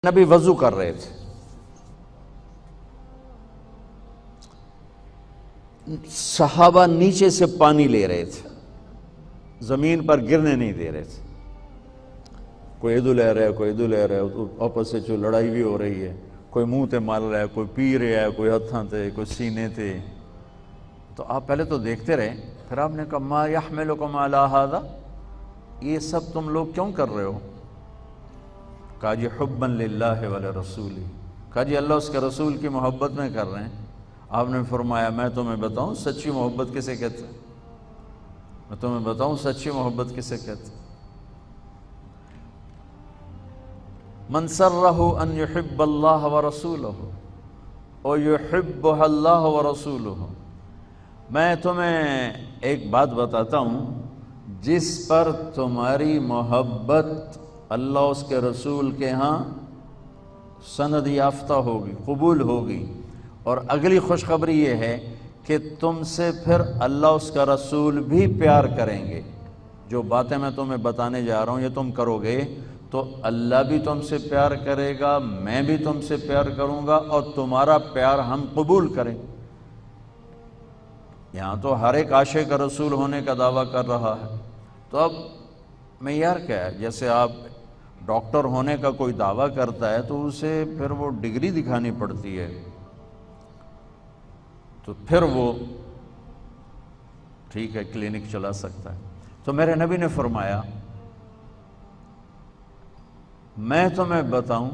نبی وضو کر رہے تھے، صحابہ نیچے سے پانی لے رہے تھے، زمین پر گرنے نہیں دے رہے تھے۔ کوئی ادھر لے رہا ہے، کوئی ادھر لے رہا ہے، آپس سے جو لڑائی بھی ہو رہی ہے، کوئی منہ تے مال رہا ہے، کوئی پی رہا ہے، کوئی ہتھاں تے، کوئی سینے تے۔ تو آپ پہلے تو دیکھتے رہے، پھر آپ نے کہا ما یحملکم علی ھذا، یہ سب تم لوگ کیوں کر رہے ہو؟ کہا جی حبا للہ ولرسولہ، کہا جی اللہ اس کے رسول کی محبت میں کر رہے ہیں۔ آپ نے فرمایا میں تمہیں بتاؤں سچی محبت کسے کہتے ہیں؟ میں تمہیں بتاؤں سچی محبت کسے کہتے ہیں؟ من سرہ ان یحب اللہ ورسولہ او یحبہ اللہ ورسولہ۔ میں تمہیں ایک بات بتاتا ہوں، جس پر تمہاری محبت اللہ اس کے رسول کے ہاں سند یافتہ ہوگی، قبول ہوگی، اور اگلی خوشخبری یہ ہے کہ تم سے پھر اللہ اس کا رسول بھی پیار کریں گے۔ جو باتیں میں تمہیں بتانے جا رہا ہوں یہ تم کرو گے تو اللہ بھی تم سے پیار کرے گا، میں بھی تم سے پیار کروں گا، اور تمہارا پیار ہم قبول کریں۔ یہاں تو ہر ایک عاشق رسول ہونے کا دعویٰ کر رہا ہے، تو اب معیار کیا ہے؟ جیسے آپ ڈاکٹر ہونے کا کوئی دعویٰ کرتا ہے تو اسے پھر وہ ڈگری دکھانی پڑتی ہے، تو پھر وہ ٹھیک ہے کلینک چلا سکتا ہے۔ تو میرے نبی نے فرمایا میں تمہیں بتاؤں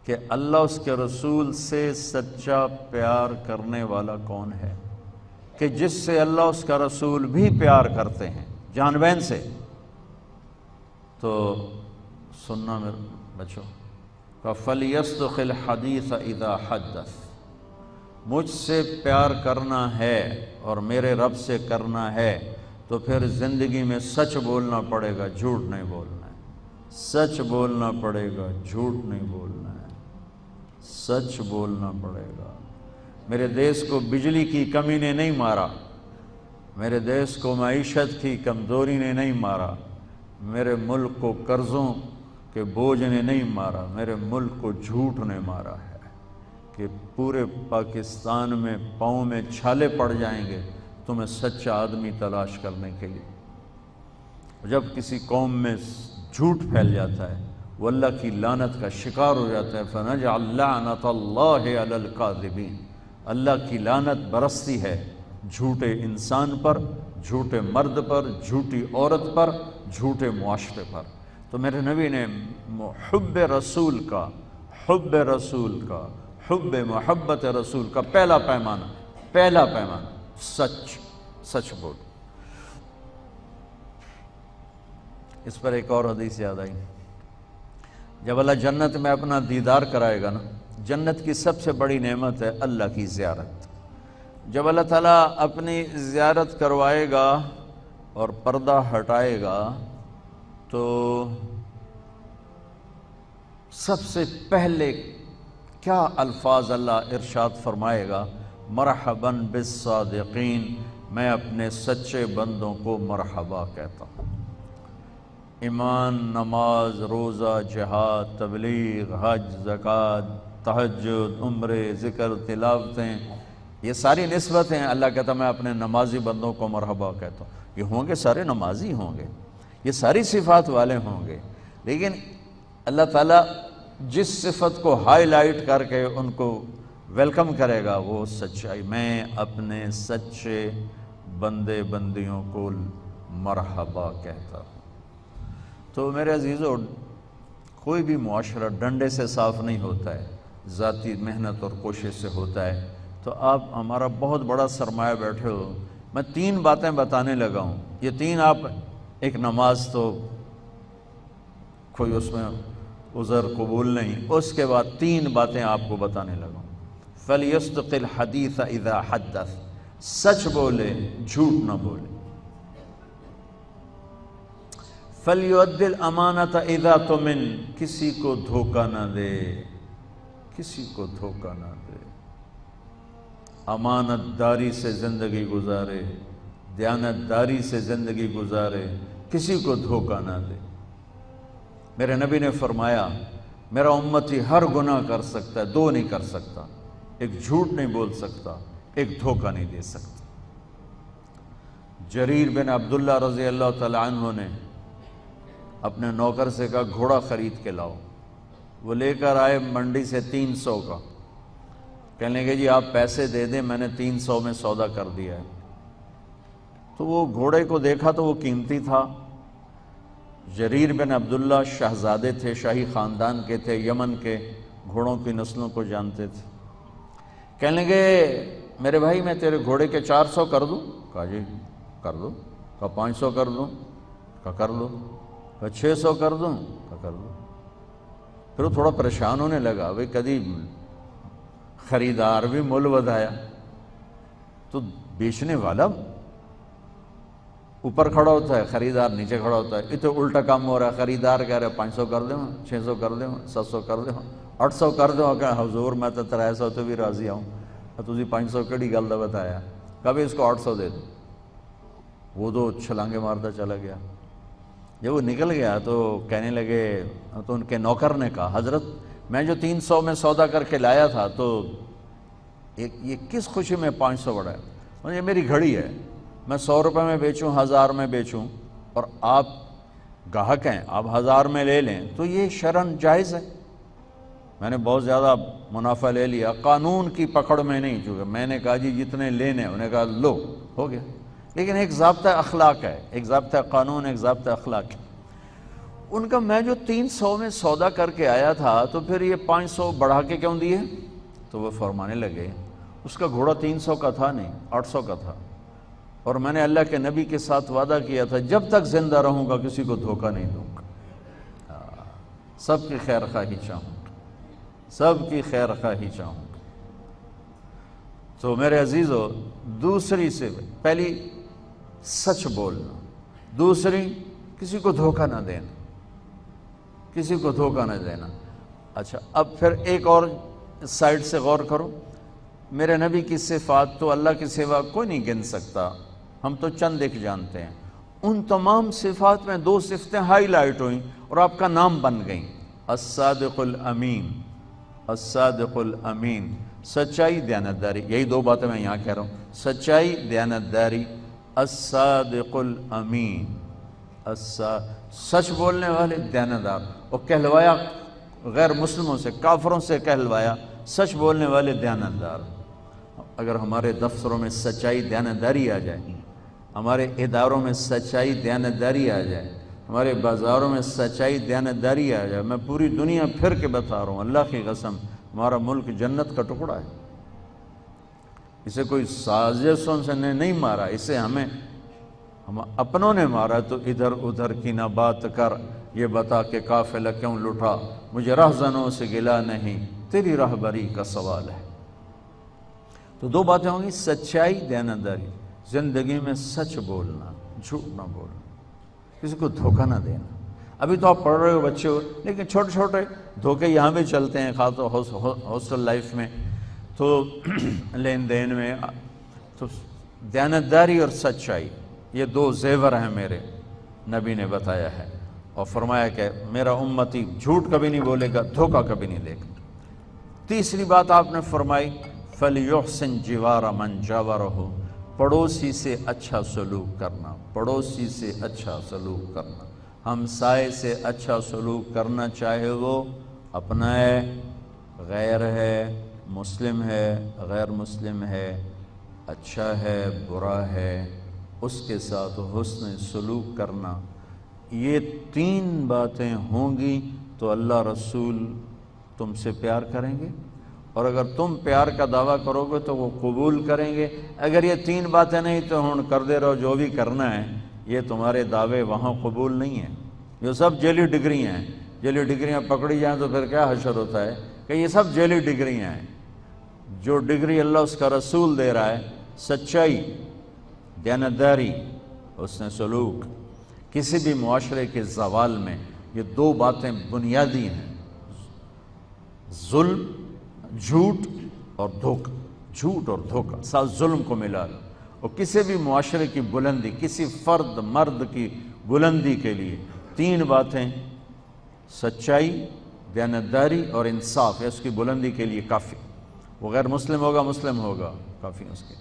کہ اللہ اس کے رسول سے سچا پیار کرنے والا کون ہے، کہ جس سے اللہ اس کا رسول بھی پیار کرتے ہیں جان بین سے۔ تو سننا میرے بچوں، فَلْيَصْدُقِ الْحَدِيثَ إِذَا حَدَّثَ، مجھ سے پیار کرنا ہے اور میرے رب سے کرنا ہے تو پھر زندگی میں سچ بولنا پڑے گا، جھوٹ نہیں بولنا ہے۔ سچ بولنا پڑے گا، جھوٹ نہیں بولنا ہے، سچ بولنا پڑے گا۔ میرے دیس کو بجلی کی کمی نے نہیں مارا، میرے دیس کو معیشت کی کمزوری نے نہیں مارا، میرے ملک کو قرضوں کے بوجھ نے نہیں مارا، میرے ملک کو جھوٹ نے مارا ہے کہ پورے پاکستان میں پاؤں میں چھالے پڑ جائیں گے تمہیں سچا آدمی تلاش کرنے کے لیے۔ جب کسی قوم میں جھوٹ پھیل جاتا ہے وہ اللہ کی لعنت کا شکار ہو جاتا ہے، فَنَجْعَلْ لَعْنَةَ اللَّهِ عَلَى الْكَاذِبِينَ، اللہ کی لعنت برستی ہے جھوٹے انسان پر، جھوٹے مرد پر، جھوٹی عورت پر، جھوٹے معاشرے پر۔ تو میرے نبی نے حب رسول کا، حب رسول کا، حب محبت رسول کا پہلا پیمانہ سچ بول۔ اس پر ایک اور حدیث یاد آئی، جب اللہ جنت میں اپنا دیدار کرائے گا نا، جنت کی سب سے بڑی نعمت ہے اللہ کی زیارت۔ جب اللہ تعالیٰ اپنی زیارت کروائے گا اور پردہ ہٹائے گا تو سب سے پہلے کیا الفاظ اللہ ارشاد فرمائے گا؟ مرحباً بالصادقین، میں اپنے سچے بندوں کو مرحبا کہتا ہوں۔ ایمان، نماز، روزہ، جہاد، تبلیغ، حج، زکوٰۃ، تہجد، عمرے، ذکر، تلاوتیں، یہ ساری نسبتیں اللہ کہتا میں اپنے نمازی بندوں کو مرحبا کہتا ہوں۔ یہ ہوں گے سارے نمازی ہوں گے، یہ ساری صفات والے ہوں گے، لیکن اللہ تعالیٰ جس صفت کو ہائی لائٹ کر کے ان کو ویلکم کرے گا وہ سچائی، میں اپنے سچے بندے بندیوں کو مرحبا کہتا ہوں۔ تو میرے عزیزو، کوئی بھی معاشرہ ڈنڈے سے صاف نہیں ہوتا ہے، ذاتی محنت اور کوشش سے ہوتا ہے۔ تو آپ ہمارا بہت بڑا سرمایہ بیٹھے ہو، میں 3 باتیں بتانے لگا ہوں، یہ 3 آپ، ایک نماز تو کوئی اس میں عذر قبول نہیں، اس کے بعد 3 باتیں آپ کو بتانے لگا ہوں۔ فَلْيَصْدُقِ الْحَدِيثَ إِذَا حَدَّثَ، سچ بولے، جھوٹ نہ بولے۔ فَلْيُؤَدِّ الْأَمَانَةَ إِذَا تُؤْمِنَ، کسی کو دھوکہ نہ دے، کسی کو دھوکہ نہ دے، امانت داری سے زندگی گزارے، دیانت داری سے زندگی گزارے، کسی کو دھوکہ نہ دے۔ میرے نبی نے فرمایا میرا امتی ہر گناہ کر سکتا ہے، دو نہیں کر سکتا، ایک جھوٹ نہیں بول سکتا، ایک دھوکہ نہیں دے سکتا۔ جریر بن عبداللہ رضی اللہ تعالی عنہ نے اپنے نوکر سے کہا گھوڑا خرید کے لاؤ، وہ لے کر آئے منڈی سے 300 کا، کہنے لگے جی آپ پیسے دے دیں، میں نے 300 میں سودا کر دیا ہے۔ تو وہ گھوڑے کو دیکھا تو وہ قیمتی تھا۔ جریر بن عبداللہ شہزادے تھے، شاہی خاندان کے تھے، یمن کے گھوڑوں کی نسلوں کو جانتے تھے۔ کہنے لگے میرے بھائی میں تیرے گھوڑے کے 400 کر دوں؟ کہا جی کر دو۔ کہا 500 کر دوں؟ کہا کر دو۔ کہا 600 کر دوں؟ کہا کر دو۔ پھر وہ تھوڑا پریشان ہونے لگا، بھئی کدی خریدار بھی مول ودایا، تو بیچنے والا اوپر کھڑا ہوتا ہے، خریدار نیچے کھڑا ہوتا ہے۔ یہ تو الٹا کام ہو رہا ہے، خریدار کہہ رہے 500 کر دیں، 600 کر دیں، 700 کر دیں، 800 کر دیں۔ کہ حضور میں تو 300 تو بھی راضی ہوں، تجھے 500 کیڑی گل دا بتایا، کبھی اس کو 800 دے دو۔ وہ تو چھلانگے مارتا چلا گیا۔ جب وہ نکل گیا تو کہنے لگے، تو ان کے نوکر نے کہا حضرت میں جو 300 میں سودا کر کے لایا تھا تو یہ کس خوشی میں 500 بڑھا ہے؟ یہ میری گھڑی ہے، میں 100 روپے میں بیچوں، 1000 میں بیچوں، اور آپ گاہک ہیں، آپ 1000 میں لے لیں تو یہ شرعاً جائز ہے۔ میں نے بہت زیادہ منافع لے لیا، قانون کی پکڑ میں نہیں، چونکہ میں نے کہا جی جتنے لینے، انہیں کہا لو، ہو گیا۔ لیکن ایک ضابطہ اخلاق ہے، ایک ضابطہ قانون، ایک ضابطہ اخلاق ہے۔ ان کا میں جو 300 میں سودا کر کے آیا تھا تو پھر یہ 500 بڑھا کے کیوں دیے؟ تو وہ فرمانے لگے اس کا گھوڑا 300 کا تھا نہیں، 800 کا تھا، اور میں نے اللہ کے نبی کے ساتھ وعدہ کیا تھا جب تک زندہ رہوں گا کسی کو دھوکہ نہیں دوں گا، سب کی خیر خواہی چاہوں گا، سب کی خیر خواہی چاہوں گا۔ تو میرے عزیزو، دوسری سے پہلی سچ بولنا، دوسری کسی کو دھوکہ نہ دینا، کسی کو دھوکہ نہ دینا۔ اچھا اب پھر ایک اور سائڈ سے غور کرو، میرے نبی کی صفات تو اللہ کے سوا کوئی نہیں گن سکتا، ہم تو چند ایک جانتے ہیں۔ ان تمام صفات میں 2 صفتیں ہائی لائٹ ہوئیں اور آپ کا نام بن گئیں، الصادق الامین، الصادق الامین، سچائی دیانتداری، یہی 2 باتیں میں یہاں کہہ رہا ہوں، سچائی دیانتداری، الصادق الامین، سچ بولنے والے دیانتدار، اور کہلوایا غیر مسلموں سے، کافروں سے کہلوایا سچ بولنے والے دیانتدار۔ اگر ہمارے دفتروں میں سچائی دیانتداری آ جائے، ہمارے اداروں میں سچائی دیانتداری آ جائے، ہمارے بازاروں میں سچائی دیانتداری آ جائے، میں پوری دنیا پھر کے بتا رہا ہوں، اللہ کی قسم ہمارا ملک جنت کا ٹکڑا ہے۔ اسے کوئی سازشوں سے نہیں مارا، اسے ہم اپنوں نے مارا۔ تو ادھر ادھر کی نہ بات کر، یہ بتا کہ قافلہ کیوں لٹا، مجھے رہزنوں سے گلا نہیں، تیری رہبری کا سوال ہے۔ تو 2 باتیں ہوں گی، سچائی دیانتداری، زندگی میں سچ بولنا، جھوٹ نہ بولنا، کسی کو دھوکہ نہ دینا۔ ابھی تو آپ پڑھ رہے ہو بچے ہو، لیکن چھوٹے چھوٹے دھوکے یہاں بھی چلتے ہیں، خاص طور ہاسٹل لائف میں، تو لین دین میں۔ تو دیانتداری اور سچائی یہ 2 زیور ہیں میرے نبی نے بتایا ہے، اور فرمایا کہ میرا امتی جھوٹ کبھی نہیں بولے گا، دھوکہ کبھی نہیں دے گا۔ تیسری بات آپ نے فرمائی فَلْيُحْسِنْ جِوَارَ مَنْ جَاوَرَهُ، پڑوسی سے اچھا سلوک کرنا، پڑوسی سے اچھا سلوک کرنا، ہمسائے سے اچھا سلوک کرنا، چاہے وہ اپنا ہے، غیر ہے، مسلم ہے، غیر مسلم ہے، اچھا ہے، برا ہے، اس کے ساتھ حسن سلوک کرنا۔ یہ 3 باتیں ہوں گی تو اللہ رسول تم سے پیار کریں گے، اور اگر تم پیار کا دعویٰ کرو گے تو وہ قبول کریں گے۔ اگر یہ 3 باتیں نہیں تو ہن کر دے رہو جو بھی کرنا ہے، یہ تمہارے دعوے وہاں قبول نہیں ہیں۔ یہ سب جعلی ڈگریاں ہیں، جعلی ڈگریاں پکڑی جائیں تو پھر کیا حشر ہوتا ہے کہ یہ سب جعلی ڈگریاں ہیں۔ جو ڈگری اللہ اس کا رسول دے رہا ہے، سچائی، دیانتداری، حسن سلوک، کسی بھی معاشرے کے زوال میں یہ 2 باتیں بنیادی ہیں، ظلم، جھوٹ اور دھوکہ، جھوٹ اور دھوکہ، ساتھ ظلم کو ملا لو۔ اور کسی بھی معاشرے کی بلندی، کسی فرد مرد کی بلندی کے لیے 3 باتیں، سچائی، دیانتداری اور انصاف ہے اس کی بلندی کے لیے کافی. وہ غیر مسلم ہوگا، مسلم ہوگا، کافی اس کے